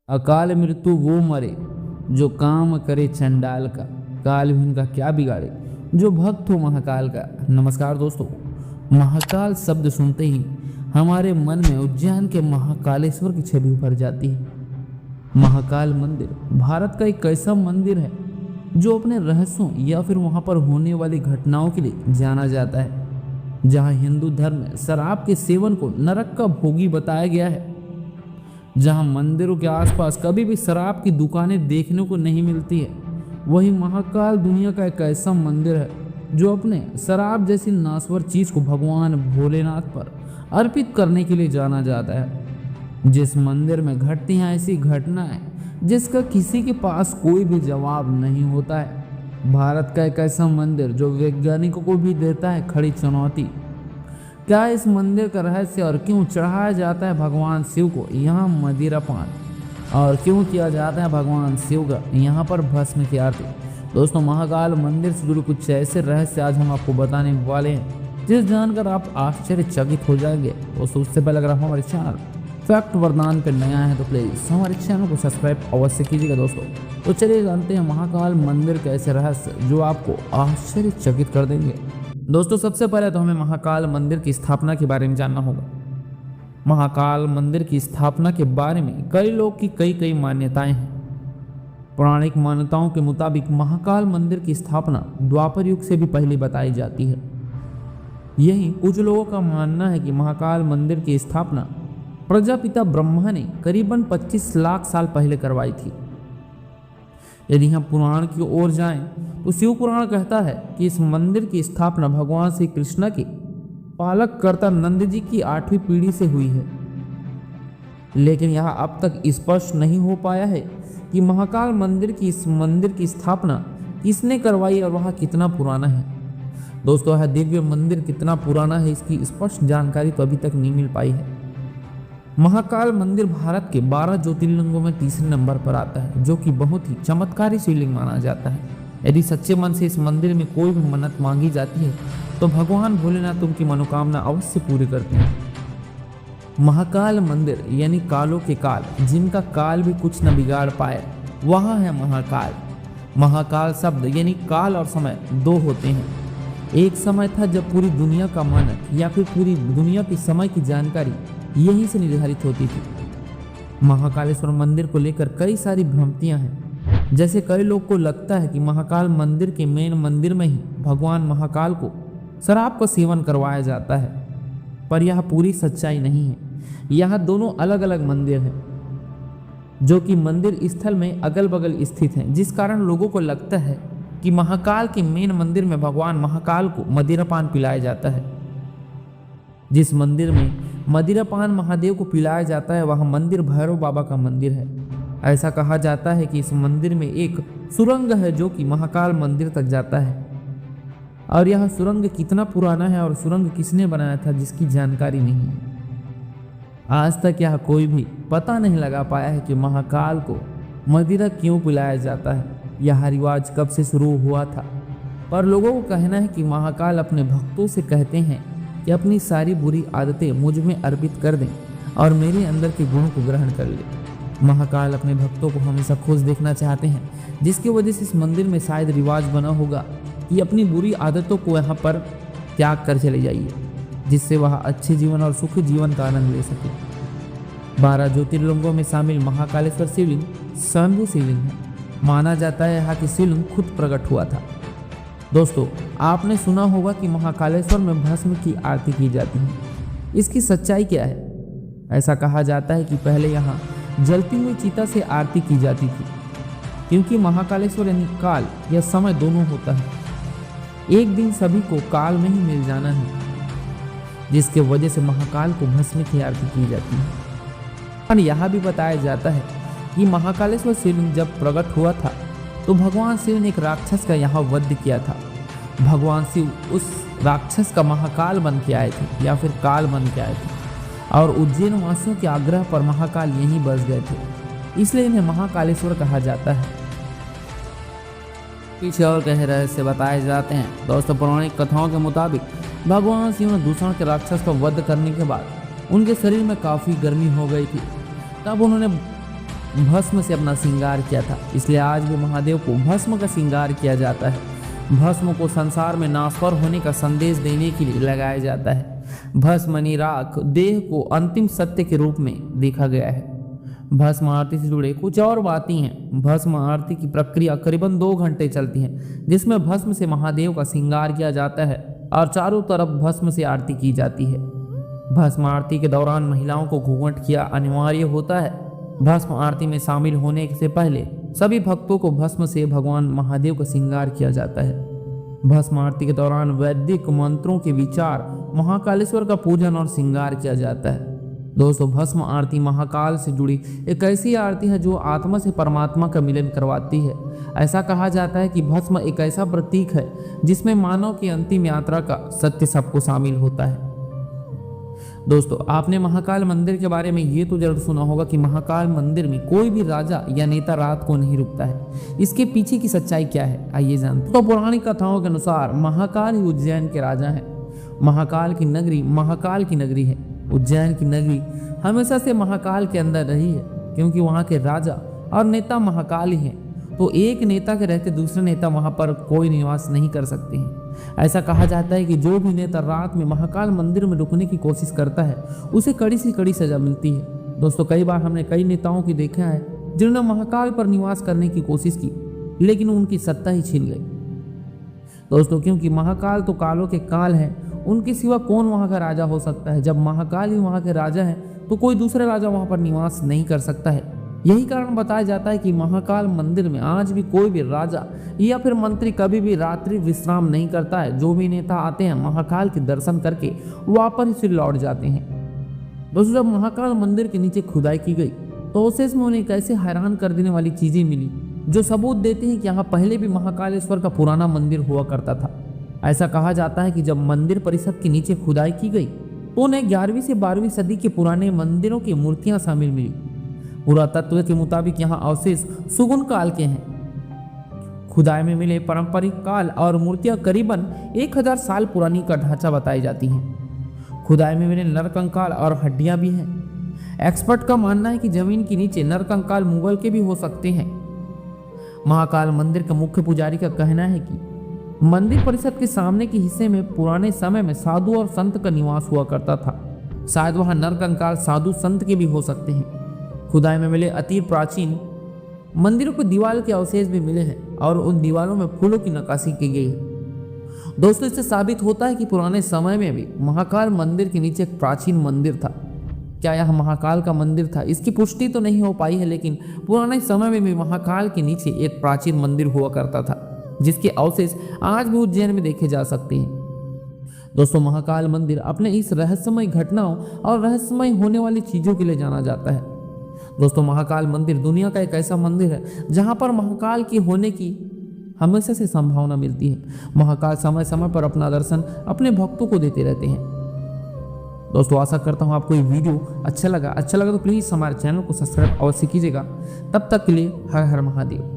अकाल मृत्यु वो मरे जो काम करे चंडाल का, काल भी उनका क्या बिगाड़े जो भक्त हो महाकाल का। नमस्कार दोस्तों, महाकाल शब्द सुनते ही हमारे मन में उज्जैन के महाकालेश्वर की छवि उभर जाती है। महाकाल मंदिर भारत का एक ऐसा मंदिर है जो अपने रहस्यों या फिर वहाँ पर होने वाली घटनाओं के लिए जाना जाता है। जहाँ हिंदू धर्म में शराब के सेवन को नरक का भोगी बताया गया है, जहाँ मंदिरों के आसपास कभी भी शराब की दुकानें देखने को नहीं मिलती है, वही महाकाल दुनिया का एक ऐसा मंदिर है जो अपने शराब जैसी नाश्वर चीज को भगवान भोलेनाथ पर अर्पित करने के लिए जाना जाता है। जिस मंदिर में घटती हैं ऐसी घटनाएं जिसका किसी के पास कोई भी जवाब नहीं होता है। भारत का एक ऐसा मंदिर जो वैज्ञानिकों को भी देता है खड़ी चुनौती। क्या इस मंदिर का रहस्य और क्यों चढ़ाया जाता है भगवान शिव को यहाँ मदिरा पान, और क्यों किया जाता है भगवान शिव का यहाँ पर भस्म की आरती। दोस्तों, महाकाल मंदिर से जुड़े कुछ ऐसे रहस्य आज हम आपको बताने वाले हैं जिस जानकर आप आश्चर्यचकित हो जाएंगे। दोस्तों, उससे पहले अगर आप हमारे चैनल फैक्ट वरदान पर नया है तो प्लीज़ हमारे चैनल को सब्सक्राइब अवश्य कीजिएगा। दोस्तों, तो चलिए जानते हैं महाकाल मंदिर के ऐसे रहस्य जो आपको आश्चर्यचकित कर देंगे। दोस्तों, सबसे पहले तो हमें महाकाल मंदिर की स्थापना के बारे में जानना होगा। महाकाल मंदिर की स्थापना के बारे में कई लोग की कई मान्यताएं हैं। पौराणिक मान्यताओं के मुताबिक महाकाल मंदिर की स्थापना द्वापर युग से भी पहले बताई जाती है। यही कुछ लोगों का मानना है कि महाकाल मंदिर की स्थापना प्रजापिता ब्रह्मा ने करीबन 25 लाख साल पहले करवाई थी। यदि हम पुराण की ओर जाएं तो शिव पुराण कहता है कि इस मंदिर की स्थापना भगवान श्री कृष्ण के पालक कर्ता नंद जी की 8वीं पीढ़ी से हुई है। लेकिन यह अब तक स्पष्ट नहीं हो पाया है कि महाकाल मंदिर की स्थापना किसने करवाई और वह कितना पुराना है। दोस्तों, यह दिव्य मंदिर कितना पुराना है इसकी स्पष्ट जानकारी तो अभी तक नहीं मिल पाई है। महाकाल मंदिर भारत के 12 ज्योतिर्लिंगों में तीसरे नंबर पर आता है, जो कि बहुत ही चमत्कारी शिवलिंग माना जाता है। यदि सच्चे मन से इस मंदिर में कोई भी मन्नत मांगी जाती है तो भगवान भोलेनाथ उनकी मनोकामना अवश्य पूरी करते हैं। महाकाल मंदिर यानी कालों के काल, जिनका काल भी कुछ न बिगाड़ पाए, वहाँ है महाकाल। महाकाल शब्द यानी काल और समय दो होते हैं। एक समय था जब पूरी दुनिया का मानक या फिर पूरी दुनिया की समय की जानकारी यहीं से निर्धारित होती थी। महाकालेश्वर मंदिर को लेकर कई सारी भ्रांतियां हैं। जैसे कई लोग को लगता है कि महाकाल मंदिर के मेन मंदिर में ही भगवान महाकाल को शराब का सेवन करवाया जाता है, पर यह पूरी सच्चाई नहीं है। यह दोनों अलग अलग मंदिर हैं जो कि मंदिर स्थल में अगल बगल स्थित हैं, जिस कारण लोगों को लगता है कि महाकाल के मेन मंदिर में भगवान महाकाल को मदिरापान पिलाया जाता है। जिस मंदिर में मदिरापान महादेव को पिलाया जाता है वह मंदिर भैरव बाबा का मंदिर है। ऐसा कहा जाता है कि इस मंदिर में एक सुरंग है जो कि महाकाल मंदिर तक जाता है, और यह सुरंग कितना पुराना है और सुरंग किसने बनाया था जिसकी जानकारी नहीं है। आज तक यह कोई भी पता नहीं लगा पाया है कि महाकाल को मदिरा क्यों पिलाया जाता है, यह रिवाज कब से शुरू हुआ था। पर लोगों को कहना है कि महाकाल अपने भक्तों से कहते हैं कि अपनी सारी बुरी आदतें मुझ में अर्पित कर दें और मेरे अंदर के गुणों को ग्रहण कर ले। महाकाल अपने भक्तों को हमेशा खुश देखना चाहते हैं, जिसकी वजह से इस मंदिर में शायद रिवाज बना होगा कि अपनी बुरी आदतों को यहाँ पर त्याग कर चले जाइए, जिससे वह अच्छे जीवन और सुखी जीवन का आनंद ले सके। 12 ज्योतिर्लिंगों में शामिल महाकालेश्वर शिवलिंग स्वयंभू शिवलिंग है। माना जाता है यहाँ की शिवलिंग खुद प्रकट हुआ था। दोस्तों, आपने सुना होगा कि महाकालेश्वर में भस्म की आरती की जाती है। इसकी सच्चाई क्या है? ऐसा कहा जाता है कि पहले यहाँ जलती हुई चिता से आरती की जाती थी, क्योंकि महाकालेश्वर यानी काल या समय दोनों होता है। एक दिन सभी को काल में ही मिल जाना है, जिसके वजह से महाकाल को भस्म की आरती की जाती है। और यह भी बताया जाता है कि महाकालेश्वर शिवलिंग जब प्रकट हुआ था तो भगवान शिव ने एक राक्षस का यहाँ वध किया था। भगवान शिव उस राक्षस का महाकाल बन के आए थे या फिर काल बन के आए थे, और उज्जैन वासियों के आग्रह पर महाकाल यहीं बस गए थे, इसलिए इन्हें महाकालेश्वर कहा जाता है। पीछे और कई रहस्य बताए जाते हैं। दोस्तों, पौराणिक कथाओं के मुताबिक भगवान शिव ने दूषण के राक्षस का वध करने के बाद उनके शरीर में काफ़ी गर्मी हो गई थी। तब उन्होंने भस्म से अपना श्रृंगार किया था, इसलिए आज भी महादेव को भस्म का श्रृंगार किया जाता है। भस्म को संसार में नाशवर होने का संदेश देने के लिए लगाया जाता है। भस्म यानी राख देह को अंतिम सत्य के रूप में देखा गया है। भस्म आरती से जुड़े कुछ और बातें हैं। भस्म आरती की प्रक्रिया करीबन 2 घंटे चलती है, जिसमें भस्म से महादेव का श्रृंगार किया जाता है और चारों तरफ भस्म से आरती की जाती है। भस्म आरती के दौरान महिलाओं को घूंघट किया अनिवार्य होता है। भस्म आरती में शामिल होने से पहले सभी भक्तों को भस्म से भगवान महादेव का श्रृंगार किया जाता है। भस्म आरती के दौरान वैदिक मंत्रों के विचार, महाकालेश्वर का पूजन और श्रृंगार किया जाता है। दोस्तों, भस्म आरती महाकाल से जुड़ी एक ऐसी आरती है जो आत्मा से परमात्मा का मिलन करवाती है। ऐसा कहा जाता है कि भस्म एक ऐसा प्रतीक है जिसमें मानव की अंतिम यात्रा का सत्य सबको शामिल होता है। दोस्तों, आपने महाकाल मंदिर के बारे में ये तो जरूर सुना होगा कि महाकाल मंदिर में कोई भी राजा या नेता रात को नहीं रुकता है। इसके पीछे की सच्चाई क्या है, आइए जानते हैं। तो पौराणिक कथाओं के अनुसार महाकाल ही उज्जैन के राजा हैं। महाकाल की नगरी महाकाल की नगरी है। उज्जैन की नगरी हमेशा से महाकाल के अंदर रही है, क्योंकि वहाँ के राजा और नेता महाकाल ही हैं। तो एक नेता के रहते दूसरे नेता वहाँ पर कोई निवास नहीं कर सकते हैं। ऐसा कहा जाता है कि जो भी नेता रात में महाकाल मंदिर में रुकने की कोशिश करता है उसे कड़ी से कड़ी सजा मिलती है। दोस्तों, कई बार हमने कई नेताओं की देखा है जिन्होंने महाकाल पर निवास करने की कोशिश की, लेकिन उनकी सत्ता ही छिन गई। दोस्तों, क्योंकि महाकाल तो कालों के काल है, उनके सिवा कौन वहाँ का राजा हो सकता है। जब महाकाल ही वहाँ के राजा हैं तो कोई दूसरा राजा वहाँ पर निवास नहीं कर सकता है। यही कारण बताया जाता है कि महाकाल मंदिर में आज भी कोई भी राजा या फिर मंत्री कभी भी रात्रि विश्राम नहीं करता है। जो भी नेता आते हैं महाकाल के दर्शन करके वापस फिर लौट जाते हैं। दोस्तों, जब महाकाल मंदिर के नीचे खुदाई की गई तो अवशेष में उन्हें एक ऐसे हैरान कर देने वाली चीजें मिली जो सबूत देते हैं कि यहाँ पहले भी महाकालेश्वर का पुराना मंदिर हुआ करता था। ऐसा कहा जाता है कि जब मंदिर परिसर के नीचे खुदाई की गई तो उन्हें 11वीं से 12वीं सदी के पुराने मंदिरों की मूर्तियां शामिल मिली। पुरातत्व के मुताबिक यहाँ अवशेष सुगुन काल के हैं। खुदाई में मिले पारंपरिक काल और मूर्तियां करीबन 1000 साल पुरानी का ढांचा बताई जाती हैं। खुदाई में मिले नरकंकाल और हड्डियां भी हैं। एक्सपर्ट का मानना है कि जमीन के नीचे नरकंकाल मुगल के भी हो सकते हैं। महाकाल मंदिर का मुख्य पुजारी का कहना है कि मंदिर परिसर के सामने के हिस्से में पुराने समय में साधु और संत का निवास हुआ करता था। शायद वहां नरकंकाल साधु संत के भी हो सकते हैं। खुदाई में मिले अति प्राचीन मंदिरों की दीवार के अवशेष भी मिले हैं और उन दीवारों में फूलों की नक्काशी की गई है। दोस्तों, इससे साबित होता है कि पुराने समय में भी महाकाल मंदिर के नीचे एक प्राचीन मंदिर था। क्या यह महाकाल का मंदिर था, इसकी पुष्टि तो नहीं हो पाई है, लेकिन पुराने समय में भी महाकाल के नीचे एक प्राचीन मंदिर हुआ करता था, जिसके अवशेष आज भी उज्जैन में देखे जा सकते हैं। दोस्तों, महाकाल मंदिर अपने इस रहस्यमय घटनाओं और रहस्यमय होने वाली चीजों के लिए जाना जाता है। दोस्तों, महाकाल मंदिर दुनिया का एक ऐसा मंदिर है जहां पर महाकाल की होने की हमेशा से संभावना मिलती है। महाकाल समय समय पर अपना दर्शन अपने भक्तों को देते रहते हैं। दोस्तों, आशा करता हूं आपको ये वीडियो अच्छा लगा तो प्लीज़ हमारे चैनल को सब्सक्राइब अवश्य कीजिएगा। तब तक के लिए हर हर महादेव।